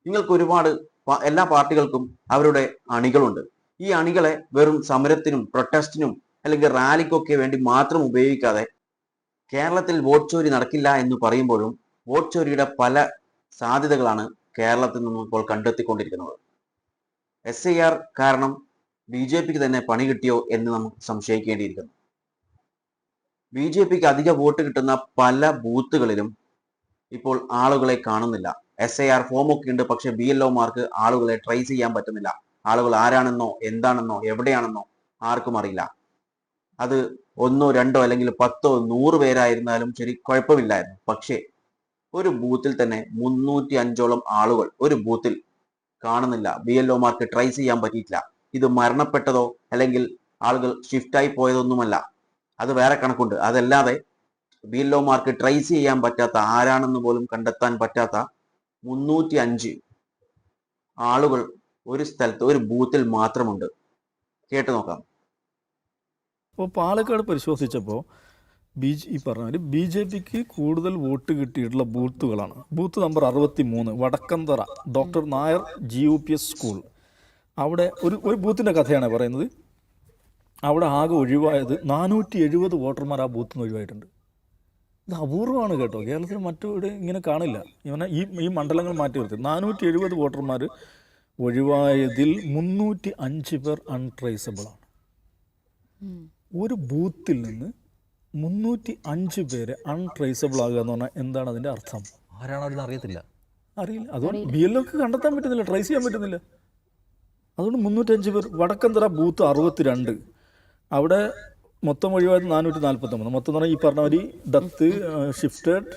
നിങ്ങൾക്ക് ഒരുപാട് എല്ലാ പാർട്ടികൾക്കും അവരുടെ അണികളുണ്ട്. ഈ അണികളെ വെറും സമരത്തിനും പ്രൊട്ടസ്റ്റിനും അല്ലെങ്കിൽ റാലിക്കൊക്കെ വേണ്ടി മാത്രം ഉപയോഗിക്കാതെ കേരളത്തിൽ വോട്ട് ചോരി നടക്കില്ല എന്ന് പറയുമ്പോഴും വോട്ട് ചോരിയുടെ പല സാധ്യതകളാണ് കേരളത്തിൽ നിന്നും ഇപ്പോൾ കണ്ടെത്തിക്കൊണ്ടിരിക്കുന്നത്. SIR കാരണം BJPക്ക് തന്നെ പണി കിട്ടിയോ എന്ന് നമുക്ക് സംശയിക്കേണ്ടിയിരിക്കുന്നു. BJPക്ക് അധിക വോട്ട് കിട്ടുന്ന പല ബൂത്തുകളിലും ഇപ്പോൾ ആളുകളെ കാണുന്നില്ല. SIR ഫോമൊക്കെ ഉണ്ട്, പക്ഷെ BLOമാർക്ക് ആളുകളെ ട്രേസ് ചെയ്യാൻ പറ്റുന്നില്ല. ആളുകൾ ആരാണെന്നോ എന്താണെന്നോ എവിടെയാണെന്നോ ആർക്കും അറിയില്ല. അത് 1, 2 അല്ലെങ്കിൽ 10, 100 പേരായിരുന്നാലും ശരി, കുഴപ്പമില്ലായിരുന്നു. പക്ഷേ ഒരു ബൂത്തിൽ തന്നെ 305ഓളം ആളുകൾ ഒരു ബൂത്തിൽ കാണുന്നില്ല. BLOമാർക്ക് ട്രേസ് ചെയ്യാൻ പറ്റിയിട്ടില്ല. ഇത് മരണപ്പെട്ടതോ അല്ലെങ്കിൽ ആളുകൾ ഷിഫ്റ്റായി പോയതൊന്നുമല്ല, അത് വേറെ കണക്കുണ്ട്. അതല്ലാതെ BLOമാർക്ക് ട്രേസ് ചെയ്യാൻ പറ്റാത്ത, ആരാണെന്ന് പോലും കണ്ടെത്താൻ പറ്റാത്ത 305 ആളുകൾ ഒരു സ്ഥലത്ത് ഒരു ബൂത്തിൽ മാത്രമുണ്ട്. കേട്ടു നോക്കാം. അപ്പോൾ പാലക്കാട് പരിശോധിച്ചപ്പോൾ ഈ പറഞ്ഞ BJPക്ക് കൂടുതൽ വോട്ട് കിട്ടിയിട്ടുള്ള ബൂത്തുകളാണ്. Booth number 63 Vadakkanthara doctor Nair GUPS school. അവിടെ ഒരു ബൂത്തിൻ്റെ കഥയാണ് പറയുന്നത്. അവിടെ ആകെ ഒഴിവായത് 470 വോട്ടർമാർ ആ ബൂത്തിൽ നിന്ന് ഒഴിവായിട്ടുണ്ട്. ഇത് അപൂർവമാണ് കേട്ടോ. കേരളത്തിൽ മറ്റൊരു ഇങ്ങനെ കാണില്ല. ഇവനെ ഈ മണ്ഡലങ്ങൾ മാറ്റി നിർത്തി 470 വോട്ടർമാർ ഒഴിവായതിൽ 305 പേർ അൺട്രേസബിളാണ്. ഒരു ബൂത്തിൽ നിന്ന് 305 പേര് അൺട്രേസബിൾ ആകുക എന്ന് പറഞ്ഞാൽ എന്താണ് അതിൻ്റെ അർത്ഥം? ആരാണോ അവരെന്ന് അറിയില്ല. അതുകൊണ്ട് BLOക്ക് കണ്ടെത്താൻ പറ്റുന്നില്ല, ട്രേസ് ചെയ്യാൻ പറ്റുന്നില്ല. അതുകൊണ്ട് 305 പേർ. വടക്കന്തറ ബൂത്ത് 62, അവിടെ മൊത്തം ഒഴിവായത് 449. മൊത്തം എന്ന് പറഞ്ഞാൽ ഈ പറഞ്ഞ ഒരു ഡെത്ത്, ഷിഫ്റ്റഡ്,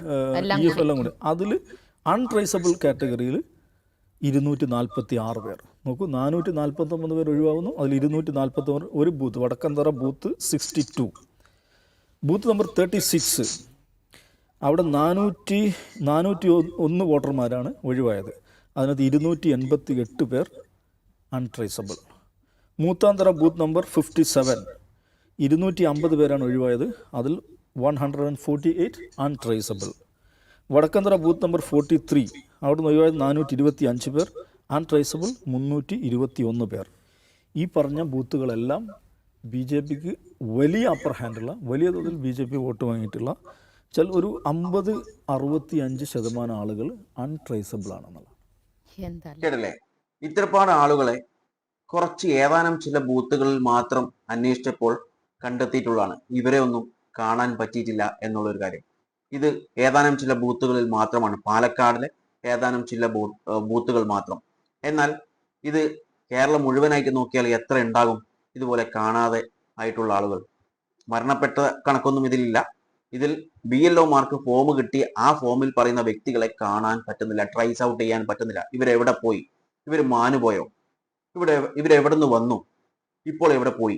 EF എല്ലാം കൂടി. അതിൽ അൺട്രേസബിൾ കാറ്റഗറിയിൽ 246 പേർ. നോക്കൂ, 449 പേർ ഒഴിവാകുന്നു, അതിൽ 249. ഒരു booth Vadakkanthara booth 62. Booth number 36, അവിടെ 401 വോട്ടർമാരാണ് ഒഴിവായത്. അതിനകത്ത് 288 പേർ അൺട്രേസബിൾ. മൂത്താന്തറ ബൂത്ത് നമ്പർ 57, 250 പേരാണ് ഒഴിവായത്. അതിൽ 148 അൺട്രേസബിൾ. വടക്കന്തറ ബൂത്ത് നമ്പർ 43, അവിടെ നിന്ന് ഒഴിവായത് 425 പേർ. അൺട്രേസബിൾ 321 പേർ. ഈ പറഞ്ഞ ബൂത്തുകളെല്ലാം BJPക്ക് വലിയ അപ്പർ ഹാൻഡുള്ള, വലിയ തോതിൽ BJP വോട്ട് വാങ്ങിയിട്ടുള്ള ഒരു 50-65% ആളുകൾ അൺട്രേസബിൾ ആണെന്നുള്ളത്. കേട്ടല്ലേ? ഇത്രപാട് ആളുകളെ കുറച്ച് ഏതാനും ചില ബൂത്തുകളിൽ മാത്രം അന്വേഷിച്ചപ്പോൾ കണ്ടെത്തിയിട്ടുള്ളതാണ്. ഇവരെ ഒന്നും കാണാൻ പറ്റിയിട്ടില്ല എന്നുള്ളൊരു കാര്യം. ഇത് ഏതാനും ചില ബൂത്തുകളിൽ മാത്രമാണ്, പാലക്കാടിലെ ഏതാനും ചില ബൂത്തുകൾ മാത്രം. എന്നാൽ ഇത് കേരളം മുഴുവനായിട്ട് നോക്കിയാൽ എത്ര ഉണ്ടാകും ഇതുപോലെ കാണാതെ ആയിട്ടുള്ള ആളുകൾ? മരണപ്പെട്ട കണക്കൊന്നും ഇതിലില്ല. ഇതിൽ BLOമാർക്ക് ഫോം കിട്ടി ആ ഫോമിൽ പറയുന്ന വ്യക്തികളെ കാണാൻ പറ്റുന്നില്ല, ട്രേസ് ഔട്ട് ചെയ്യാൻ പറ്റുന്നില്ല. ഇവരെവിടെ പോയി? ഇവർ മാനുപോയോ? ഇവരെവിടെ നിന്ന് വന്നു? ഇപ്പോൾ എവിടെ പോയി?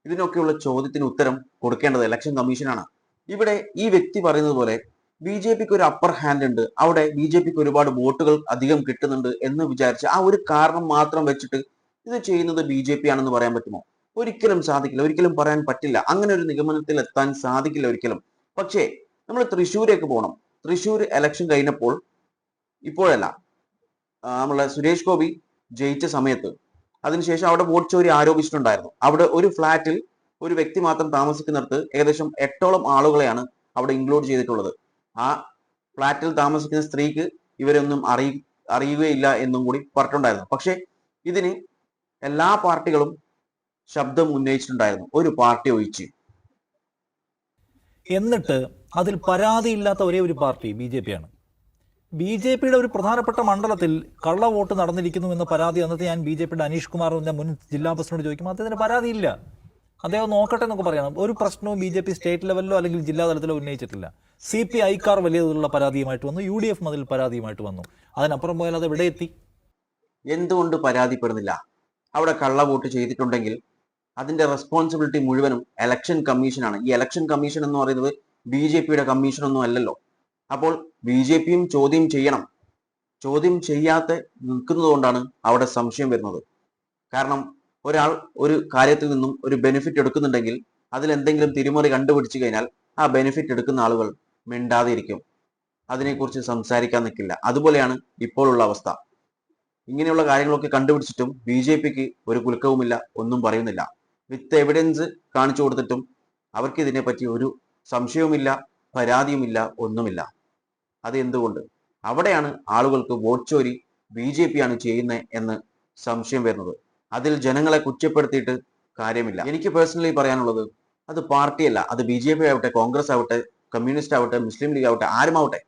ഇതിനൊക്കെയുള്ള ചോദ്യത്തിന് ഉത്തരം കൊടുക്കേണ്ടത് ഇലക്ഷൻ കമ്മീഷനാണ്. ഇവിടെ ഈ വ്യക്തി പറയുന്നത് പോലെ BJPക്ക് ഒരു അപ്പർ ഹാൻഡ് ഉണ്ട്, അവിടെ BJPക്ക് ഒരുപാട് വോട്ടുകൾ അധികം കിട്ടുന്നുണ്ട് എന്ന് വിചാരിച്ച് ആ ഒരു കാരണം മാത്രം വെച്ചിട്ട് ഇത് ചെയ്യുന്നത് BJP ആണെന്ന് പറയാൻ പറ്റുമോ? ഒരിക്കലും സാധിക്കില്ല, ഒരിക്കലും പറയാൻ പറ്റില്ല. അങ്ങനെ ഒരു നിഗമനത്തിൽ എത്താൻ സാധിക്കില്ല ഒരിക്കലും. പക്ഷേ നമ്മൾ തൃശ്ശൂരേക്ക് പോകണം. തൃശ്ശൂർ ഇലക്ഷൻ കഴിഞ്ഞപ്പോൾ, ഇപ്പോഴല്ല, നമ്മളെ സുരേഷ് ഗോപി ജയിച്ച സമയത്ത്, അതിനുശേഷം അവിടെ വോട്ട് ചോരി ആരോപിച്ചിട്ടുണ്ടായിരുന്നു. അവിടെ ഒരു ഫ്ലാറ്റിൽ ഒരു വ്യക്തി മാത്രം താമസിക്കുന്നിടത്ത് ഏകദേശം 8ഓളം ആളുകളെയാണ് അവിടെ ഇൻക്ലൂഡ് ചെയ്തിട്ടുള്ളത്. ആ ഫ്ലാറ്റിൽ താമസിക്കുന്ന സ്ത്രീക്ക് ഇവരൊന്നും അറിയുകയില്ല എന്നും കൂടി പറഞ്ഞിട്ടുണ്ടായിരുന്നു. പക്ഷെ ഇതിന് എല്ലാ പാർട്ടികളും ശബ്ദം ഉന്നയിച്ചിട്ടുണ്ടായിരുന്നു, ഒരു പാർട്ടി ഒഴിച്ച്. എന്നിട്ട് അതിൽ പരാതിയില്ലാത്ത ഒരേ ഒരു പാർട്ടി BJP ആണ്. BJPയുടെ ഒരു പ്രധാനപ്പെട്ട മണ്ഡലത്തിൽ കള്ള വോട്ട് നടന്നിരിക്കുന്നു എന്ന പരാതി അന്നത്തെ ഞാൻ BJPയുടെ അനീഷ് കുമാറിന്റെ മുൻ ജില്ലാ പ്രസിഡന്റ് ചോദിക്കുമ്പോൾ അദ്ദേഹത്തിന് പരാതിയില്ല, അദ്ദേഹം നോക്കട്ടെ എന്നൊക്കെ പറയണം. ഒരു പ്രശ്നവും BJP സ്റ്റേറ്റ് ലെവലിലോ അല്ലെങ്കിൽ ജില്ലാ തലത്തിലോ ഉന്നയിച്ചിട്ടില്ല. CPI-ക്കാർ വലിയ തോതിലുള്ള പരാതിയുമായിട്ട് വന്നു, UDF അതിൽ പരാതിയുമായിട്ട് വന്നു. അതിനപ്പുറം പോയാൽ അത് എവിടെ എത്തി? എന്തുകൊണ്ട് പരാതിപ്പെടുന്നില്ല? അവിടെ കള്ള വോട്ട് ചെയ്തിട്ടുണ്ടെങ്കിൽ അതിന്റെ റെസ്പോൺസിബിലിറ്റി മുഴുവനും ഇലക്ഷൻ കമ്മീഷനാണ്. ഈ ഇലക്ഷൻ കമ്മീഷൻ എന്ന് പറയുന്നത് BJPയുടെ കമ്മീഷനൊന്നും അല്ലല്ലോ. അപ്പോൾ BJPയും ചോദ്യം ചെയ്യണം. ചോദ്യം ചെയ്യാത്ത നിൽക്കുന്നത് കൊണ്ടാണ് അവിടെ സംശയം വരുന്നത്. കാരണം ഒരാൾ ഒരു കാര്യത്തിൽ നിന്നും ഒരു ബെനിഫിറ്റ് എടുക്കുന്നുണ്ടെങ്കിൽ അതിൽ എന്തെങ്കിലും തിരിമറി കണ്ടുപിടിച്ചു കഴിഞ്ഞാൽ ആ ബെനിഫിറ്റ് എടുക്കുന്ന ആളുകൾ മിണ്ടാതെ ഇരിക്കും, അതിനെക്കുറിച്ച് സംസാരിക്കാൻ നിൽക്കില്ല. അതുപോലെയാണ് ഇപ്പോഴുള്ള അവസ്ഥ. ഇങ്ങനെയുള്ള കാര്യങ്ങളൊക്കെ കണ്ടുപിടിച്ചിട്ടും BJPക്ക് ഒരു കുലുക്കവുമില്ല, ഒന്നും പറയുന്നില്ല. വിത്ത് എവിഡൻസ് കാണിച്ചു കൊടുത്തിട്ടും അവർക്ക് ഇതിനെപ്പറ്റി ഒരു സംശയവുമില്ല, പരാതിയുമില്ല, ഒന്നുമില്ല. അത് എന്തുകൊണ്ട്? അവിടെയാണ് ആളുകൾക്ക് വോട്ട് ചോരി BJP ആണ് ചെയ്യുന്നത് എന്ന് സംശയം വരുന്നത്. അതിൽ ജനങ്ങളെ കുറ്റപ്പെടുത്തിയിട്ട് കാര്യമില്ല. എനിക്ക് പേഴ്സണലി പറയാനുള്ളത്, അത് പാർട്ടിയല്ല, അത് BJP ആവട്ടെ, കോൺഗ്രസ് ആവട്ടെ, കമ്മ്യൂണിസ്റ്റ് ആവട്ടെ, മുസ്ലിം ലീഗ് ആവട്ടെ, ആരുമാവട്ടെ,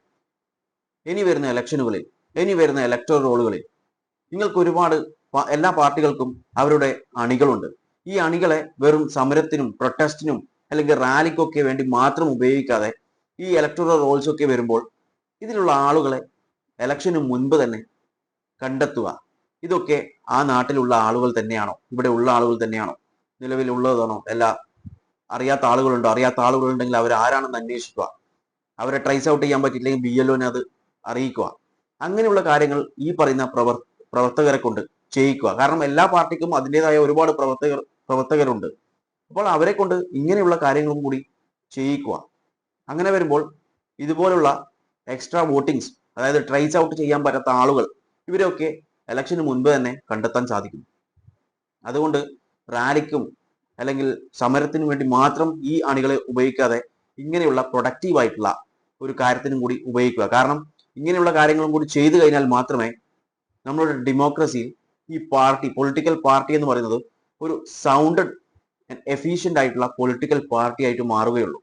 ഇനി വരുന്ന ഇലക്ഷനുകളിൽ, ഇനി വരുന്ന ഇലക്ടറൽ റോളുകളിൽ നിങ്ങൾക്ക് ഒരുപാട് എല്ലാ പാർട്ടികൾക്കും അവരുടെ അണികളുണ്ട്. ഈ അണികളെ വെറും സമരത്തിനും പ്രൊട്ടസ്റ്റിനും അല്ലെങ്കിൽ റാലിക്കൊക്കെ വേണ്ടി മാത്രം ഉപയോഗിക്കാതെ ഈ ഇലക്ടറൽ റോൾസ് ഒക്കെ വരുമ്പോൾ ഇതിലുള്ള ആളുകളെ ഇലക്ഷന് മുൻപ് തന്നെ കണ്ടെത്തുക. ഇതൊക്കെ ആ നാട്ടിലുള്ള ആളുകൾ തന്നെയാണോ, ഇവിടെ ഉള്ള ആളുകൾ തന്നെയാണോ, നിലവിലുള്ളതാണോ, എല്ലാ അറിയാത്ത ആളുകളുണ്ടോ, അറിയാത്ത ആളുകളുണ്ടെങ്കിൽ അവർ ആരാണെന്ന് അന്വേഷിക്കുക. അവരെ ട്രേസ് ഔട്ട് ചെയ്യാൻ പറ്റിയില്ലെങ്കിൽ BLOനെ അത് അറിയിക്കുക. അങ്ങനെയുള്ള കാര്യങ്ങൾ ഈ പറയുന്ന പ്രവർത്തകരെ കൊണ്ട് ചെയ്യിക്കുക. കാരണം എല്ലാ പാർട്ടിക്കും അതിൻ്റെതായ ഒരുപാട് പ്രവർത്തകരുണ്ട്. അപ്പോൾ അവരെ കൊണ്ട് ഇങ്ങനെയുള്ള കാര്യങ്ങളും കൂടി ചെയ്യിക്കുക. അങ്ങനെ വരുമ്പോൾ ഇതുപോലുള്ള എക്സ്ട്രാ വോട്ടിങ്സ്, അതായത് ട്രേസ് ഔട്ട് ചെയ്യാൻ പറ്റാത്ത ആളുകൾ, ഇവരെയൊക്കെ ഇലക്ഷന് മുൻപ് തന്നെ കണ്ടെത്താൻ സാധിക്കും. അതുകൊണ്ട് റാലിക്കും അല്ലെങ്കിൽ സമരത്തിനു വേണ്ടി മാത്രം ഈ അണികളെ ഉപയോഗിക്കാതെ ഇങ്ങനെയുള്ള പ്രൊഡക്റ്റീവായിട്ടുള്ള ഒരു കാര്യത്തിനും കൂടി ഉപയോഗിക്കുക. കാരണം ഇങ്ങനെയുള്ള കാര്യങ്ങളും കൂടി ചെയ്തു കഴിഞ്ഞാൽ മാത്രമേ നമ്മളുടെ ഡെമോക്രസിയിൽ ഈ പാർട്ടി, പൊളിറ്റിക്കൽ പാർട്ടി എന്ന് പറയുന്നത് ഒരു സൗണ്ടഡ് ആൻഡ് എഫീഷ്യൻ്റ് ആയിട്ടുള്ള പൊളിറ്റിക്കൽ പാർട്ടി ആയിട്ട് മാറുകയുള്ളൂ.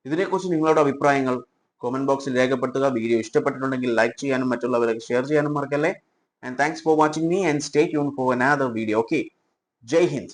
ഇതിനെക്കുറിച്ച് നിങ്ങളുടെ അഭിപ്രായങ്ങൾ കമന്റ് ബോക്സിൽ രേഖപ്പെടുത്തുക. വീഡിയോ ഇഷ്ടപ്പെട്ടിട്ടുണ്ടെങ്കിൽ ലൈക്ക് ചെയ്യാനും മറ്റുള്ളവർക്ക് ഷെയർ ചെയ്യാനും മറക്കല്ലേ. And thanks for watching me and stay tuned for another video. Okay, Jai Hind.